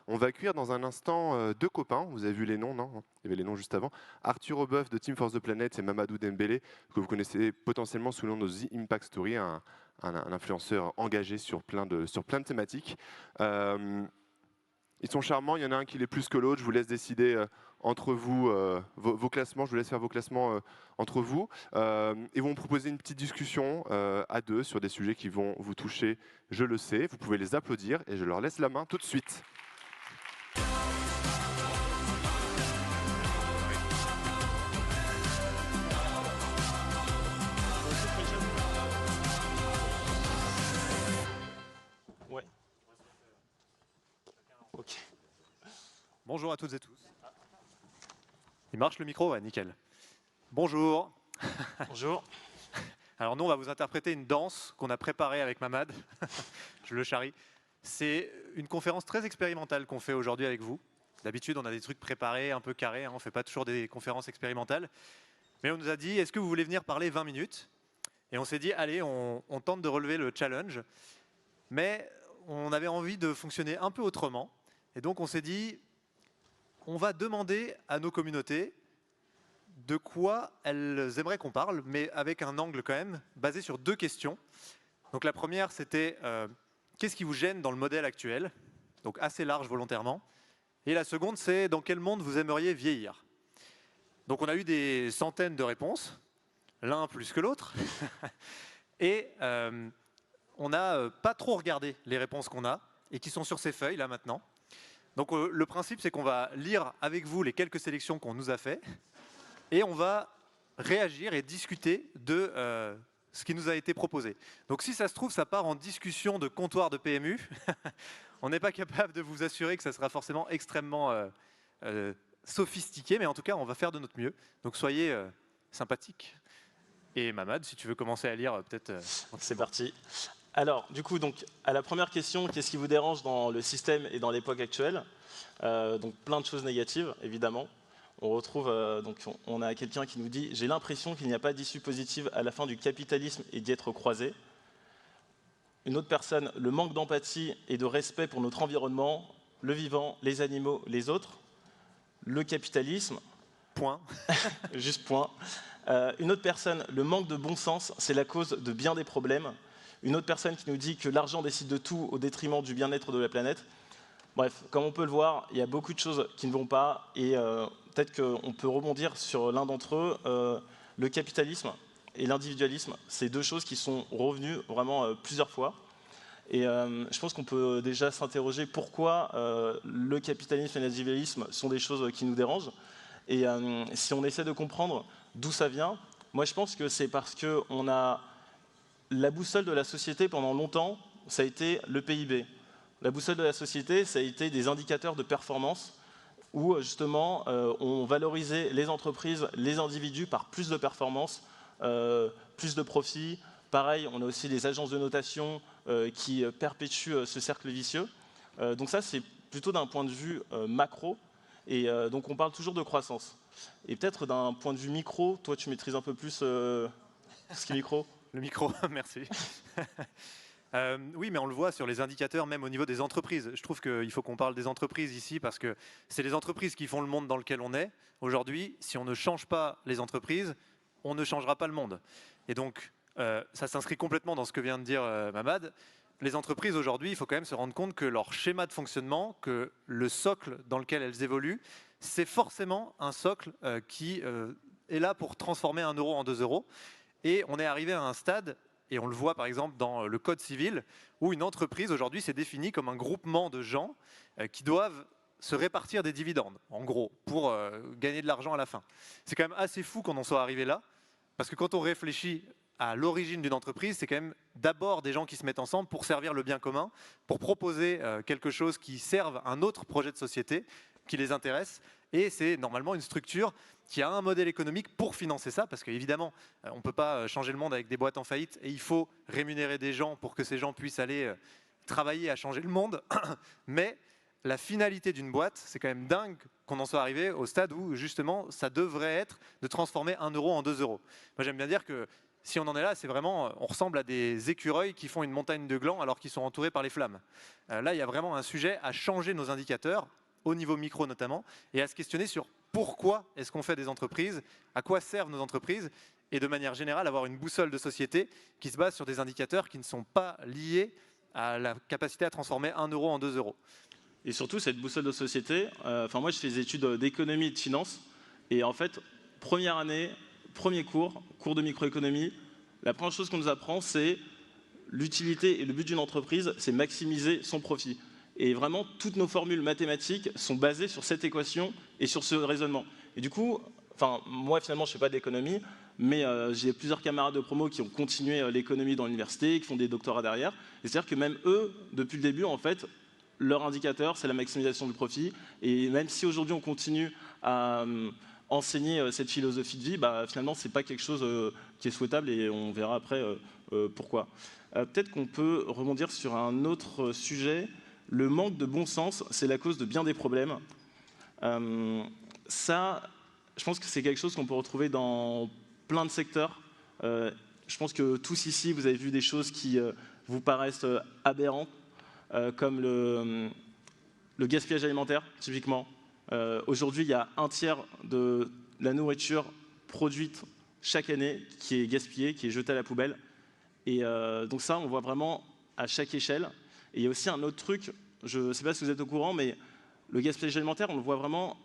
On va accueillir dans un instant deux copains, vous avez vu les noms, non? Il y avait les noms juste avant. Arthur Aubeuf de Team Force the Planet et Mamadou Dembélé, que vous connaissez potentiellement sous le nom de The Impact Story, un influenceur engagé sur plein de thématiques. Ils sont charmants, il y en a un qui l'est plus que l'autre, je vous laisse décider entre vous vos classements, je vous laisse faire vos classements entre vous. Ils vont proposer une petite discussion à deux sur des sujets qui vont vous toucher, je le sais. Vous pouvez les applaudir et je leur laisse la main tout de suite. Ouais. Ok. Bonjour à toutes et tous. Il marche le micro? Ouais, nickel. Bonjour. Bonjour. Alors nous, on va vous interpréter une danse qu'on a préparée avec Mamad. Je le charrie. C'est une conférence très expérimentale qu'on fait aujourd'hui avec vous. D'habitude, on a des trucs préparés, un peu carrés. On ne fait pas toujours des conférences expérimentales. Mais on nous a dit, est-ce que vous voulez venir parler 20 minutes? Et on s'est dit, allez, on tente de relever le challenge. Mais on avait envie de fonctionner un peu autrement. Et donc, on s'est dit, on va demander à nos communautés de quoi elles aimeraient qu'on parle, mais avec un angle quand même basé sur deux questions. Donc la première, c'était qu'est-ce qui vous gêne dans le modèle actuel? Donc assez large volontairement. Et la seconde, c'est dans quel monde vous aimeriez vieillir? Donc on a eu des centaines de réponses, l'un plus que l'autre. Et on n'a pas trop regardé les réponses qu'on a et qui sont sur ces feuilles là maintenant. Donc le principe, c'est qu'on va lire avec vous les quelques sélections qu'on nous a fait et on va réagir et discuter de ce qui nous a été proposé. Donc si ça se trouve, ça part en discussion de comptoir de PMU. On n'est pas capable de vous assurer que ça sera forcément extrêmement sophistiqué, mais en tout cas, on va faire de notre mieux. Donc soyez sympathiques. Et Mamad, si tu veux commencer à lire, peut-être... C'est parti. Alors, du coup, donc, à la première question, qu'est-ce qui vous dérange dans le système et dans l'époque actuelle? Donc, plein de choses négatives, évidemment. On retrouve, donc, on a quelqu'un qui nous dit « J'ai l'impression qu'il n'y a pas d'issue positive à la fin du capitalisme et d'y être croisé. » Une autre personne, « Le manque d'empathie et de respect pour notre environnement, le vivant, les animaux, les autres. » Le capitalisme. Point. Juste point. Une autre personne, « Le manque de bon sens, c'est la cause de bien des problèmes. » Une autre personne qui nous dit que l'argent décide de tout au détriment du bien-être de la planète. Bref, comme on peut le voir, il y a beaucoup de choses qui ne vont pas et peut-être qu'on peut rebondir sur l'un d'entre eux. Le capitalisme et l'individualisme, c'est deux choses qui sont revenues vraiment plusieurs fois. Et je pense qu'on peut déjà s'interroger pourquoi le capitalisme et l'individualisme sont des choses qui nous dérangent. Et si on essaie de comprendre d'où ça vient, moi je pense que c'est parce qu'on a... La boussole de la société, pendant longtemps, ça a été le PIB. La boussole de la société, ça a été des indicateurs de performance où, justement, on valorisait les entreprises, les individus par plus de performance, plus de profit. Pareil, on a aussi les agences de notation qui perpétuent ce cercle vicieux. Donc ça, c'est plutôt d'un point de vue macro. Et donc, on parle toujours de croissance. Et peut-être d'un point de vue micro, toi, tu maîtrises un peu plus ce qui est micro. Le micro, merci. Oui, mais on le voit sur les indicateurs, même au niveau des entreprises. Je trouve qu'il faut qu'on parle des entreprises ici parce que c'est les entreprises qui font le monde dans lequel on est. Aujourd'hui, si on ne change pas les entreprises, on ne changera pas le monde. Et donc, ça s'inscrit complètement dans ce que vient de dire Mamad. Les entreprises, aujourd'hui, il faut quand même se rendre compte que leur schéma de fonctionnement, que le socle dans lequel elles évoluent, c'est forcément un socle qui est là pour transformer 1 euro en 2 euros. Et on est arrivé à un stade, et on le voit par exemple dans le Code civil, où une entreprise aujourd'hui s'est définie comme un groupement de gens qui doivent se répartir des dividendes, en gros, pour gagner de l'argent à la fin. C'est quand même assez fou qu'on en soit arrivé là, parce que quand on réfléchit à l'origine d'une entreprise, c'est quand même d'abord des gens qui se mettent ensemble pour servir le bien commun, pour proposer quelque chose qui serve un autre projet de société qui les intéresse, et c'est normalement une structure qui a un modèle économique pour financer ça, parce qu'évidemment, on ne peut pas changer le monde avec des boîtes en faillite, et il faut rémunérer des gens pour que ces gens puissent aller travailler à changer le monde. Mais la finalité d'une boîte, c'est quand même dingue qu'on en soit arrivé au stade où, justement, ça devrait être de transformer 1 euro en 2 euros. Moi, j'aime bien dire que si on en est là, c'est vraiment, on ressemble à des écureuils qui font une montagne de glands alors qu'ils sont entourés par les flammes. Là, il y a vraiment un sujet à changer nos indicateurs, au niveau micro notamment, et à se questionner sur pourquoi est-ce qu'on fait des entreprises, à quoi servent nos entreprises, et de manière générale avoir une boussole de société qui se base sur des indicateurs qui ne sont pas liés à la capacité à transformer 1 euro en 2 euros. Et surtout, cette boussole de société, moi je fais des études d'économie et de finance, et en fait, première année, premier cours de microéconomie, la première chose qu'on nous apprend, c'est l'utilité et le but d'une entreprise, c'est maximiser son profit. Et vraiment, toutes nos formules mathématiques sont basées sur cette équation et sur ce raisonnement. Et du coup, moi finalement, je ne fais pas d'économie, mais j'ai plusieurs camarades de promo qui ont continué l'économie dans l'université, qui font des doctorats derrière. Et c'est-à-dire que même eux, depuis le début, en fait, leur indicateur, c'est la maximisation du profit. Et même si aujourd'hui on continue à enseigner cette philosophie de vie, finalement, ce n'est pas quelque chose qui est souhaitable et on verra après pourquoi. Peut-être qu'on peut rebondir sur un autre sujet. Le manque de bon sens, c'est la cause de bien des problèmes. Ça, je pense que c'est quelque chose qu'on peut retrouver dans plein de secteurs. Je pense que tous ici, vous avez vu des choses qui vous paraissent aberrantes, comme le gaspillage alimentaire, typiquement. Aujourd'hui, il y a un tiers de la nourriture produite chaque année qui est gaspillée, qui est jetée à la poubelle. Et donc ça, on voit vraiment à chaque échelle. Et il y a aussi un autre truc, je ne sais pas si vous êtes au courant, mais le gaspillage alimentaire, on le voit vraiment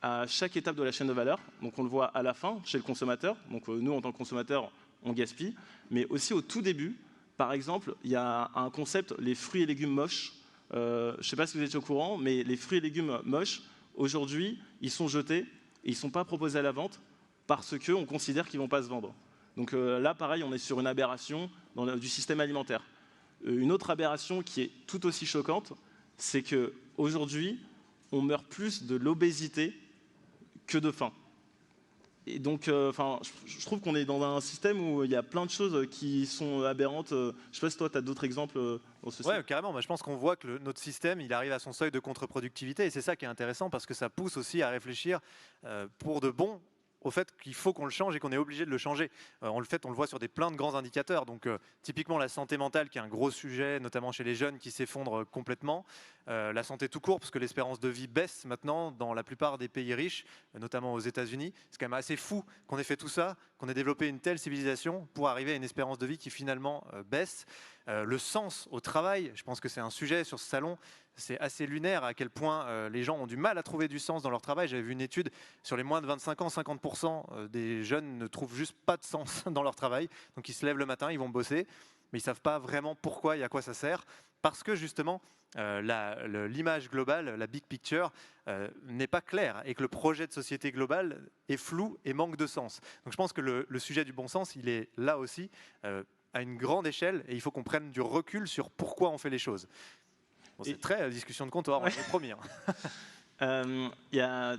à chaque étape de la chaîne de valeur. Donc on le voit à la fin, chez le consommateur. Donc nous, en tant que consommateur, on gaspille. Mais aussi au tout début, par exemple, il y a un concept, les fruits et légumes moches. Je ne sais pas si vous étiez au courant, mais les fruits et légumes moches, aujourd'hui, ils sont jetés et ils ne sont pas proposés à la vente parce qu'on considère qu'ils ne vont pas se vendre. Donc là, pareil, on est sur une aberration du système alimentaire. Une autre aberration qui est tout aussi choquante, c'est qu'aujourd'hui, on meurt plus de l'obésité que de faim. Et donc, je trouve qu'on est dans un système où il y a plein de choses qui sont aberrantes. Je ne sais pas si toi, tu as d'autres exemples dans ce Ouais, carrément. Moi, je pense qu'on voit que notre système, il arrive à son seuil de contre-productivité. Et c'est ça qui est intéressant parce que ça pousse aussi à réfléchir pour de bon au fait qu'il faut qu'on le change et qu'on est obligé de le changer. On le voit sur plein de grands indicateurs. Donc, typiquement, la santé mentale, qui est un gros sujet, notamment chez les jeunes, qui s'effondre complètement. La santé tout court, parce que l'espérance de vie baisse maintenant dans la plupart des pays riches, notamment aux États-Unis. C'est quand même assez fou qu'on ait fait tout ça, qu'on ait développé une telle civilisation pour arriver à une espérance de vie qui finalement baisse. Le sens au travail, je pense que c'est un sujet sur ce salon. C'est assez lunaire à quel point les gens ont du mal à trouver du sens dans leur travail. J'avais vu une étude sur les moins de 25 ans, 50% des jeunes ne trouvent juste pas de sens dans leur travail. Donc ils se lèvent le matin, ils vont bosser, mais ils ne savent pas vraiment pourquoi et à quoi ça sert. Parce que justement, l'image globale, la big picture, n'est pas claire et que le projet de société globale est flou et manque de sens. Donc je pense que le sujet du bon sens, il est là aussi, à une grande échelle, et il faut qu'on prenne du recul sur pourquoi on fait les choses. Bon, c'est très discussion de comptoir, ouais. On est promis. Il y a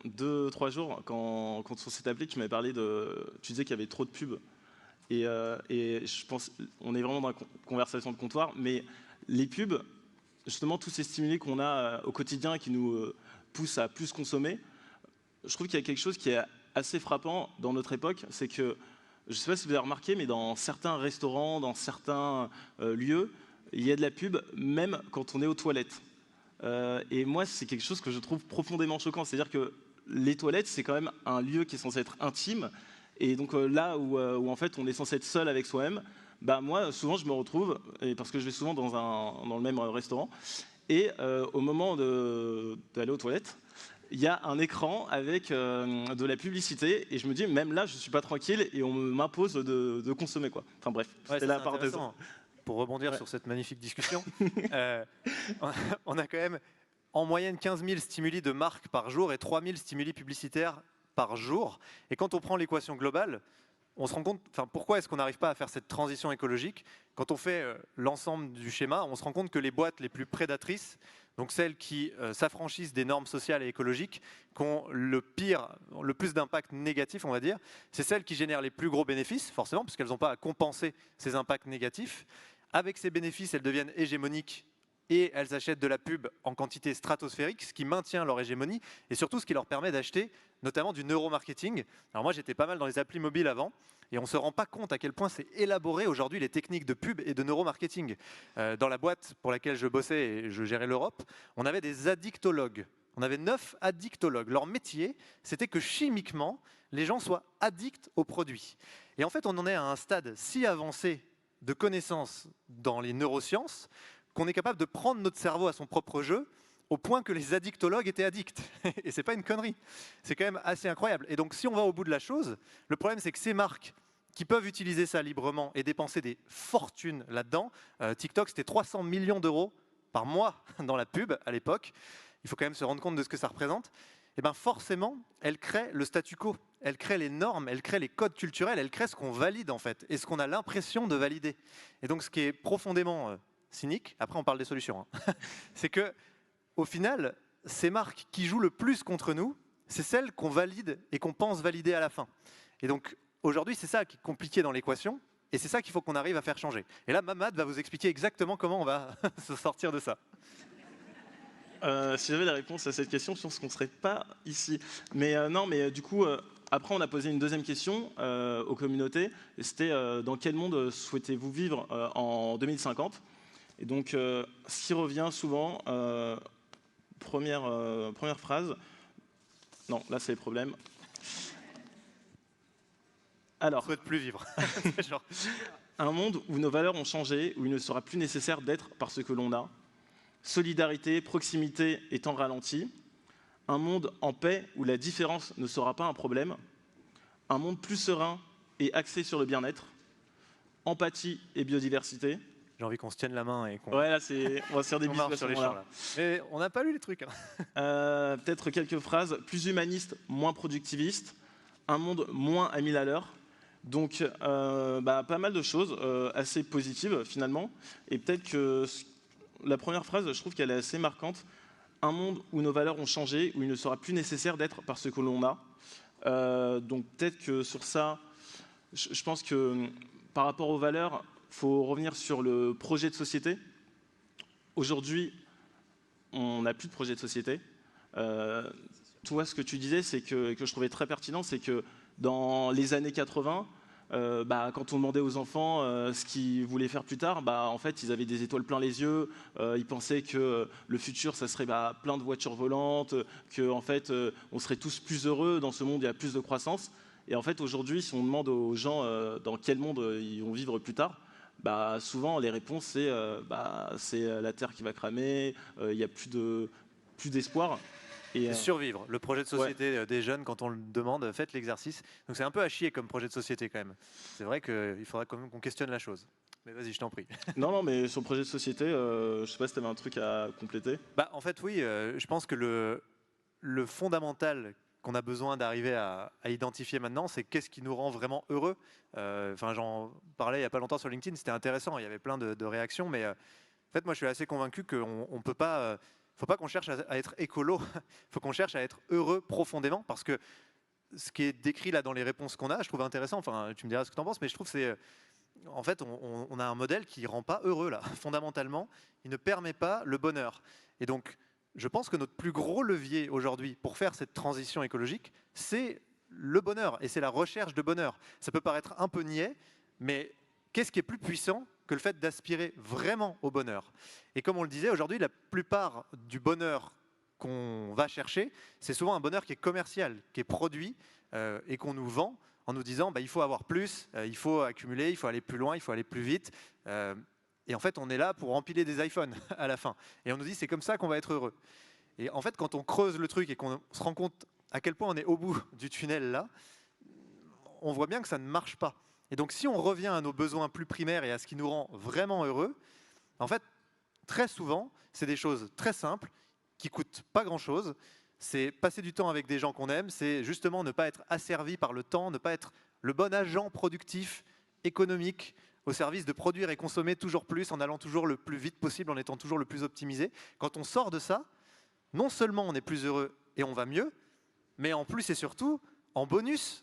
2-3 jours, quand on s'est appelé, tu m'avais parlé tu disais qu'il y avait trop de pubs. Et je pense, on est vraiment dans la conversation de comptoir, mais les pubs, justement, tous ces stimuli qu'on a au quotidien qui nous poussent à plus consommer, je trouve qu'il y a quelque chose qui est assez frappant dans notre époque, c'est que, je ne sais pas si vous avez remarqué, mais dans certains restaurants, dans certains lieux, il y a de la pub, même quand on est aux toilettes. Et moi, c'est quelque chose que je trouve profondément choquant. C'est-à-dire que les toilettes, c'est quand même un lieu qui est censé être intime. Et donc là où en fait, on est censé être seul avec soi-même, moi, souvent, je me retrouve, parce que je vais souvent dans le même restaurant, et au moment d'aller aux toilettes, il y a un écran avec de la publicité, et je me dis, même là, je ne suis pas tranquille, et on m'impose de consommer, quoi. Enfin bref, ouais, c'est la parenthèse. Pour rebondir sur cette magnifique discussion, on a quand même en moyenne 15 000 stimuli de marque par jour et 3 000 stimuli publicitaires par jour. Et quand on prend l'équation globale, on se rend compte, pourquoi est-ce qu'on n'arrive pas à faire cette transition écologique? Quand on fait l'ensemble du schéma, on se rend compte que les boîtes les plus prédatrices, donc celles qui s'affranchissent des normes sociales et écologiques, qui ont le plus d'impact négatif, on va dire, c'est celles qui génèrent les plus gros bénéfices, forcément, puisqu'elles n'ont pas à compenser ces impacts négatifs. Avec ces bénéfices, elles deviennent hégémoniques et elles achètent de la pub en quantité stratosphérique, ce qui maintient leur hégémonie et surtout ce qui leur permet d'acheter notamment du neuromarketing. Alors moi j'étais pas mal dans les applis mobiles avant et on ne se rend pas compte à quel point c'est élaboré aujourd'hui les techniques de pub et de neuromarketing. Dans la boîte pour laquelle je bossais et je gérais l'Europe, on avait des addictologues. On avait 9 addictologues. Leur métier, c'était que chimiquement, les gens soient addicts aux produits. Et en fait, on en est à un stade si avancé de connaissances dans les neurosciences qu'on est capable de prendre notre cerveau à son propre jeu au point que les addictologues étaient addicts. Et c'est pas une connerie. C'est quand même assez incroyable. Et donc, si on va au bout de la chose, le problème, c'est que ces marques qui peuvent utiliser ça librement et dépenser des fortunes là-dedans, TikTok, c'était 300 millions d'euros par mois dans la pub à l'époque. Il faut quand même se rendre compte de ce que ça représente. Et bien forcément, elle crée le statu quo, elle crée les normes, elle crée les codes culturels, elle crée ce qu'on valide en fait, et ce qu'on a l'impression de valider. Et donc ce qui est profondément cynique, après on parle des solutions, hein, c'est que au final, ces marques qui jouent le plus contre nous, c'est celles qu'on valide et qu'on pense valider à la fin. Et donc aujourd'hui, c'est ça qui est compliqué dans l'équation, et c'est ça qu'il faut qu'on arrive à faire changer. Et là, Mamad va vous expliquer exactement comment on va se sortir de ça. Si j'avais la réponse à cette question, je pense qu'on ne serait pas ici. Mais non, mais du coup, après, on a posé une deuxième question aux communautés. Et c'était dans quel monde souhaitez-vous vivre en 2050? Et donc, ce qui revient souvent, première phrase. Non, là, c'est le problème. Alors, Je souhaite plus vivre. Genre. Un monde où nos valeurs ont changé, où il ne sera plus nécessaire d'être parce que l'on a. Solidarité, proximité étant ralentie, un monde en paix où la différence ne sera pas un problème, un monde plus serein et axé sur le bien-être, empathie et biodiversité. J'ai envie qu'on se tienne la main et qu'on Ouais, là, on va se faire des bisous marche sur les champs. Là. Mais on n'a pas lu les trucs. Hein. Peut-être quelques phrases. Plus humaniste, moins productiviste, un monde moins à 1000 à l'heure. Donc, pas mal de choses assez positives finalement. Et peut-être que la première phrase, je trouve qu'elle est assez marquante. Un monde où nos valeurs ont changé, où il ne sera plus nécessaire d'être parce que l'on a. Donc peut-être que sur ça, je pense que par rapport aux valeurs, il faut revenir sur le projet de société. Aujourd'hui, on n'a plus de projet de société. Toi, ce que tu disais, c'est que je trouvais très pertinent, c'est que dans les années 80, quand on demandait aux enfants ce qu'ils voulaient faire plus tard, en fait, ils avaient des étoiles plein les yeux. Ils pensaient que le futur, ça serait plein de voitures volantes, que en fait, on serait tous plus heureux dans ce monde, il y a plus de croissance. Et en fait, aujourd'hui, si on demande aux gens dans quel monde ils vont vivre plus tard, souvent les réponses c'est la Terre qui va cramer, il n'y a plus d'espoir. Et survivre. Le projet de société des jeunes, quand on le demande, faites l'exercice. Donc c'est un peu à chier comme projet de société quand même. C'est vrai qu'il faudrait quand même qu'on questionne la chose. Mais vas-y, je t'en prie. Non, mais sur le projet de société, je sais pas si tu avais un truc à compléter. En fait, oui, je pense que le fondamental qu'on a besoin d'arriver à identifier maintenant, c'est qu'est-ce qui nous rend vraiment heureux. J'en parlais il n'y a pas longtemps sur LinkedIn, c'était intéressant, il y avait plein de réactions, mais en fait, moi, je suis assez convaincu qu'on ne peut pas... faut pas qu'on cherche à être écolo, il faut qu'on cherche à être heureux profondément, parce que ce qui est décrit là dans les réponses qu'on a, je trouve intéressant, enfin tu me diras ce que tu en penses, mais je trouve que c'est... En fait, on a un modèle qui ne rend pas heureux là, fondamentalement, il ne permet pas le bonheur. Et donc, je pense que notre plus gros levier aujourd'hui pour faire cette transition écologique, c'est le bonheur, et c'est la recherche de bonheur. Ça peut paraître un peu niais, mais qu'est-ce qui est plus puissant que le fait d'aspirer vraiment au bonheur? Et comme on le disait, aujourd'hui, la plupart du bonheur qu'on va chercher, c'est souvent un bonheur qui est commercial, qui est produit et qu'on nous vend en nous disant il faut avoir plus, il faut accumuler, il faut aller plus loin, il faut aller plus vite. Et en fait, on est là pour empiler des iPhones à la fin. Et on nous dit c'est comme ça qu'on va être heureux. Et en fait, quand on creuse le truc et qu'on se rend compte à quel point on est au bout du tunnel là, on voit bien que ça ne marche pas. Et donc, si on revient à nos besoins plus primaires et à ce qui nous rend vraiment heureux, en fait, très souvent, c'est des choses très simples qui coûtent pas grand-chose. C'est passer du temps avec des gens qu'on aime, c'est justement ne pas être asservi par le temps, ne pas être le bon agent productif, économique, au service de produire et consommer toujours plus, en allant toujours le plus vite possible, en étant toujours le plus optimisé. Quand on sort de ça, non seulement on est plus heureux et on va mieux, mais en plus et surtout, en bonus,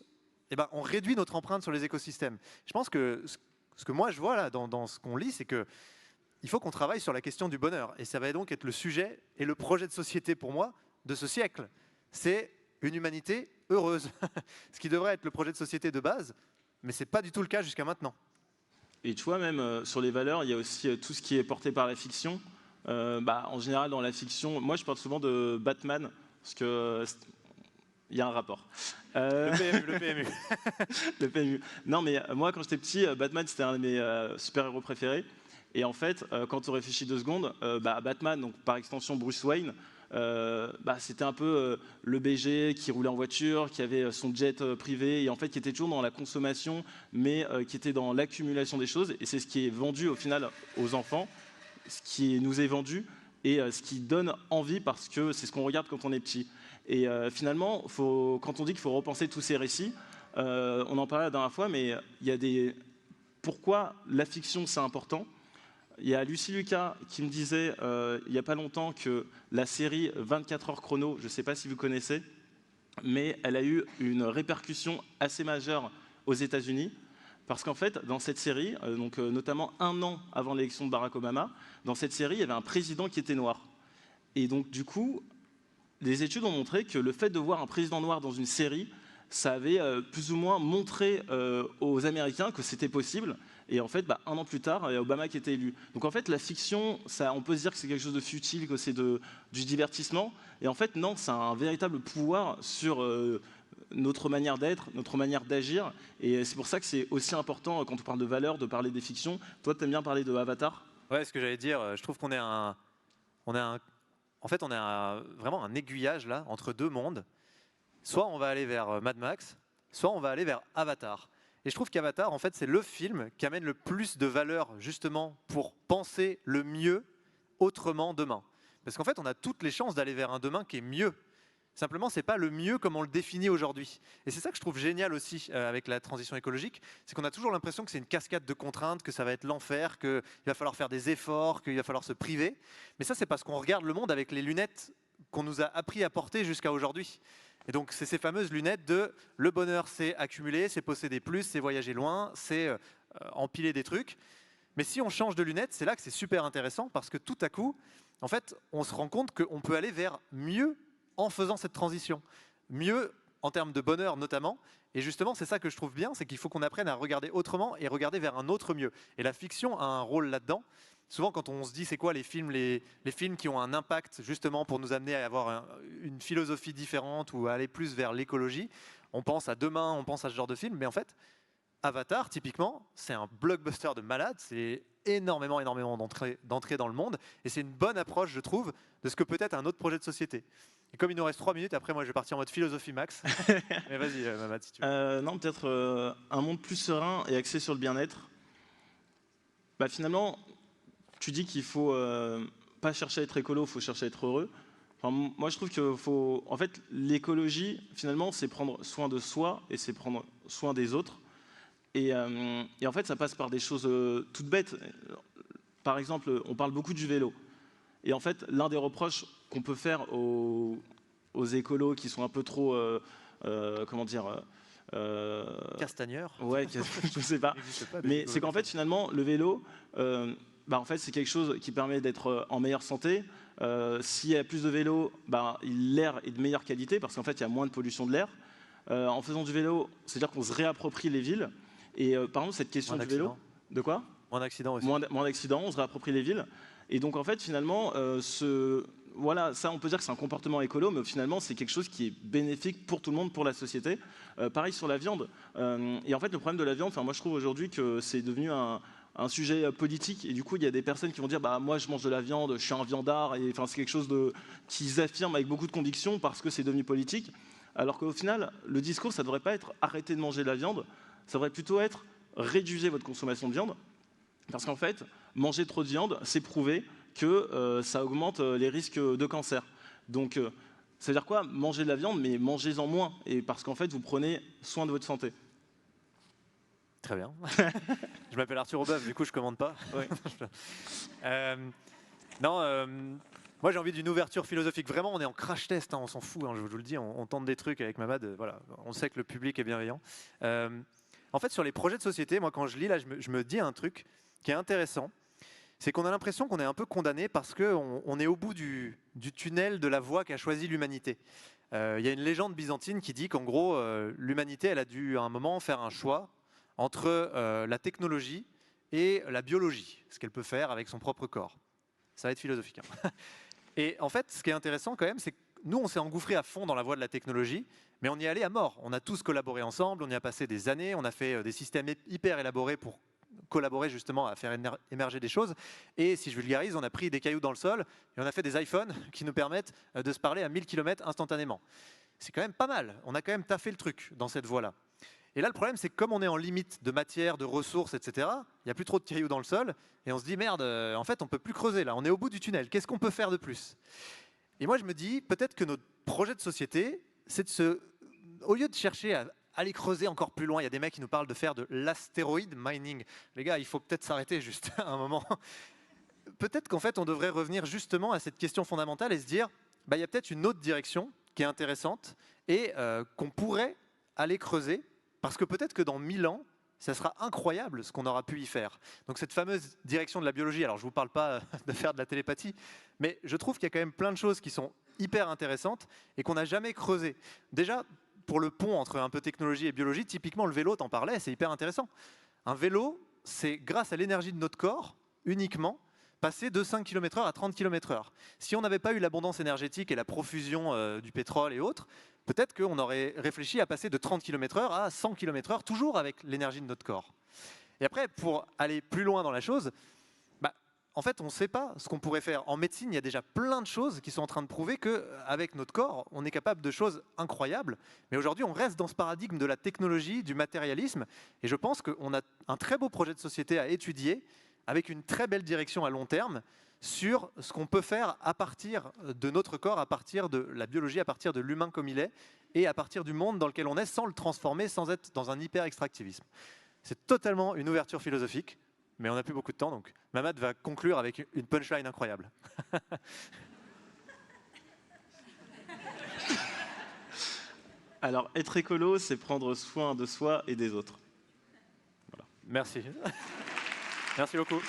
on réduit notre empreinte sur les écosystèmes. Je pense que ce que moi je vois là dans ce qu'on lit, c'est que il faut qu'on travaille sur la question du bonheur. Et ça va donc être le sujet et le projet de société pour moi de ce siècle. C'est une humanité heureuse. Ce qui devrait être le projet de société de base, mais ce n'est pas du tout le cas jusqu'à maintenant. Et tu vois, même sur les valeurs, il y a aussi tout ce qui est porté par la fiction. En général, dans la fiction, moi je parle souvent de Batman, parce que il y a un rapport. Le PMU. Le PMU. Non, mais moi, quand j'étais petit, Batman, c'était un de mes super-héros préférés. Et en fait, quand on réfléchit 2 secondes, Batman, donc par extension Bruce Wayne, c'était un peu le BG qui roulait en voiture, qui avait son jet privé, et en fait qui était toujours dans la consommation, mais qui était dans l'accumulation des choses. Et c'est ce qui est vendu au final aux enfants, ce qui nous est vendu, et ce qui donne envie parce que c'est ce qu'on regarde quand on est petit. Et finalement, quand on dit qu'il faut repenser tous ces récits, on en parlait la dernière fois, mais il y a des... Pourquoi la fiction c'est important ? Il y a Lucie Lucas qui me disait il n'y a pas longtemps que la série 24 heures chrono, je ne sais pas si vous connaissez, mais elle a eu une répercussion assez majeure aux États-Unis. Parce qu'en fait, dans cette série, notamment 1 an avant l'élection de Barack Obama, dans cette série, il y avait un président qui était noir. Et donc, du coup, les études ont montré que le fait de voir un président noir dans une série, ça avait plus ou moins montré aux Américains que c'était possible. Et en fait, 1 an plus tard, il y a Obama qui était élu. Donc en fait, la fiction, on peut se dire que c'est quelque chose de futile, que c'est du divertissement. Et en fait, non, ça a un véritable pouvoir sur notre manière d'être, notre manière d'agir. Et c'est pour ça que c'est aussi important, quand on parle de valeurs, de parler des fictions. Toi, tu aimes bien parler de Avatar ? Ouais, ce que j'allais dire, je trouve qu'on est vraiment un aiguillage là, entre 2 mondes. Soit on va aller vers Mad Max, soit on va aller vers Avatar. Et je trouve qu'Avatar, en fait, c'est le film qui amène le plus de valeur, justement, pour penser le mieux autrement demain. Parce qu'en fait, on a toutes les chances d'aller vers un demain qui est mieux. Simplement, ce n'est pas le mieux comme on le définit aujourd'hui. Et c'est ça que je trouve génial aussi avec la transition écologique, c'est qu'on a toujours l'impression que c'est une cascade de contraintes, que ça va être l'enfer, qu'il va falloir faire des efforts, qu'il va falloir se priver. Mais ça, c'est parce qu'on regarde le monde avec les lunettes qu'on nous a appris à porter jusqu'à aujourd'hui. Et donc, c'est ces fameuses lunettes de le bonheur, c'est accumuler, c'est posséder plus, c'est voyager loin, c'est empiler des trucs. Mais si on change de lunettes, c'est là que c'est super intéressant parce que tout à coup, en fait, on se rend compte qu'on peut aller vers mieux en faisant cette transition. Mieux en termes de bonheur notamment. Et justement, c'est ça que je trouve bien, c'est qu'il faut qu'on apprenne à regarder autrement et regarder vers un autre mieux. Et la fiction a un rôle là-dedans. Souvent, quand on se dit c'est quoi les films qui ont un impact justement pour nous amener à avoir une philosophie différente ou à aller plus vers l'écologie, on pense à Demain, on pense à ce genre de film, mais en fait, Avatar, typiquement, c'est un blockbuster de malade, c'est énormément d'entrées dans le monde, et c'est une bonne approche, je trouve, de ce que peut être un autre projet de société. Et comme il nous reste 3 minutes, après moi je vais partir en mode philosophie max. Mais vas-y, Mamad, si tu veux. Non, peut-être un monde plus serein et axé sur le bien-être. Finalement, tu dis qu'il faut pas chercher à être écolo, il faut chercher à être heureux. Enfin, moi, je trouve que en fait, l'écologie, finalement, c'est prendre soin de soi et c'est prendre soin des autres. Et en fait, ça passe par des choses toutes bêtes. Par exemple, on parle beaucoup du vélo. Et en fait, l'un des reproches qu'on peut faire aux écolos qui sont un peu trop, Castagneur. Ouais, je sais pas. Mais c'est qu'en fait, finalement, le vélo, en fait, c'est quelque chose qui permet d'être en meilleure santé. S'il y a plus de vélos, l'air est de meilleure qualité parce qu'en fait, il y a moins de pollution de l'air. En faisant du vélo, c'est-à-dire qu'on se réapproprie les villes. Et par exemple, cette question du vélo... De quoi ? Moins d'accidents aussi. Moins d'accidents, on se réapproprie les villes. Et donc, en fait, finalement, voilà, ça, on peut dire que c'est un comportement écolo, mais finalement, c'est quelque chose qui est bénéfique pour tout le monde, pour la société. Pareil sur la viande. Et en fait, le problème de la viande, moi, je trouve aujourd'hui que c'est devenu un sujet politique. Et du coup, il y a des personnes qui vont dire moi, je mange de la viande, je suis un viandard. Et c'est quelque chose qu'ils affirment avec beaucoup de conviction parce que c'est devenu politique. Alors qu'au final, le discours, ça ne devrait pas être arrêtez de manger de la viande. Ça devrait plutôt être réduisez votre consommation de viande. Parce qu'en fait, manger trop de viande, c'est prouvé que ça augmente les risques de cancer. Donc, ça veut dire quoi ? Mangez de la viande, mais mangez-en moins. Et parce qu'en fait, vous prenez soin de votre santé. Très bien. Je m'appelle Arthur Aubeuf, du coup, je commande pas. Ouais. Moi, j'ai envie d'une ouverture philosophique. Vraiment, on est en crash test, on s'en fout, je vous le dis. On tente des trucs avec Mamad. Voilà, on sait que le public est bienveillant. En fait, sur les projets de société, moi, quand je lis, là, je me dis un truc qui est intéressant. c'est qu'on a l'impression qu'on est un peu condamné parce qu'on est au bout du tunnel de la voie qu'a choisie l'humanité. Il y a une légende byzantine qui dit qu'en gros, l'humanité, elle a dû à un moment faire un choix entre la technologie et la biologie, ce qu'elle peut faire avec son propre corps. Ça va être philosophique. Hein. Et en fait, ce qui est intéressant quand même, c'est que nous, on s'est engouffré à fond dans la voie de la technologie, mais on y est allé à mort. On a tous collaboré ensemble, on y a passé des années, on a fait des systèmes hyper élaborés pour collaborer justement à faire émerger des choses. Et si je vulgarise, on a pris des cailloux dans le sol et on a fait des iPhones qui nous permettent de se parler à 1000 km instantanément. C'est quand même pas mal. On a quand même taffé le truc dans cette voie-là. Et là, le problème, c'est que comme on est en limite de matière, de ressources, etc., il n'y a plus trop de cailloux dans le sol et on se dit, merde, en fait, on ne peut plus creuser là, on est au bout du tunnel. Qu'est-ce qu'on peut faire de plus? Et moi, je me dis, peut-être que notre projet de société, c'est au lieu de chercher à aller creuser encore plus loin, il y a des mecs qui nous parlent de faire de l'astéroïde mining. Les gars, il faut peut-être s'arrêter juste un moment. Peut-être qu'en fait, on devrait revenir justement à cette question fondamentale et se dire, bah, il y a peut-être une autre direction qui est intéressante et qu'on pourrait aller creuser, parce que peut-être que dans 1000 ans, ça sera incroyable ce qu'on aura pu y faire. Donc cette fameuse direction de la biologie, alors je ne vous parle pas de faire de la télépathie, mais je trouve qu'il y a quand même plein de choses qui sont hyper intéressantes et qu'on n'a jamais creusées. Déjà, pour le pont entre un peu technologie et biologie, typiquement le vélo, t'en parlais, c'est hyper intéressant. Un vélo, c'est grâce à l'énergie de notre corps, uniquement, passer de 5 km/h à 30 km/h. Si on n'avait pas eu l'abondance énergétique et la profusion du pétrole et autres, peut-être qu'on aurait réfléchi à passer de 30 km/h à 100 km/h, toujours avec l'énergie de notre corps. Et après, pour aller plus loin dans la chose, en fait, on ne sait pas ce qu'on pourrait faire. En médecine, il y a déjà plein de choses qui sont en train de prouver qu'avec notre corps, on est capable de choses incroyables. Mais aujourd'hui, on reste dans ce paradigme de la technologie, du matérialisme. Et je pense qu'on a un très beau projet de société à étudier, avec une très belle direction à long terme, sur ce qu'on peut faire à partir de notre corps, à partir de la biologie, à partir de l'humain comme il est, et à partir du monde dans lequel on est, sans le transformer, sans être dans un hyper-extractivisme. C'est totalement une ouverture philosophique. Mais on n'a plus beaucoup de temps, donc Mamad va conclure avec une punchline incroyable. Alors, être écolo, c'est prendre soin de soi et des autres. Voilà. Merci. Merci beaucoup.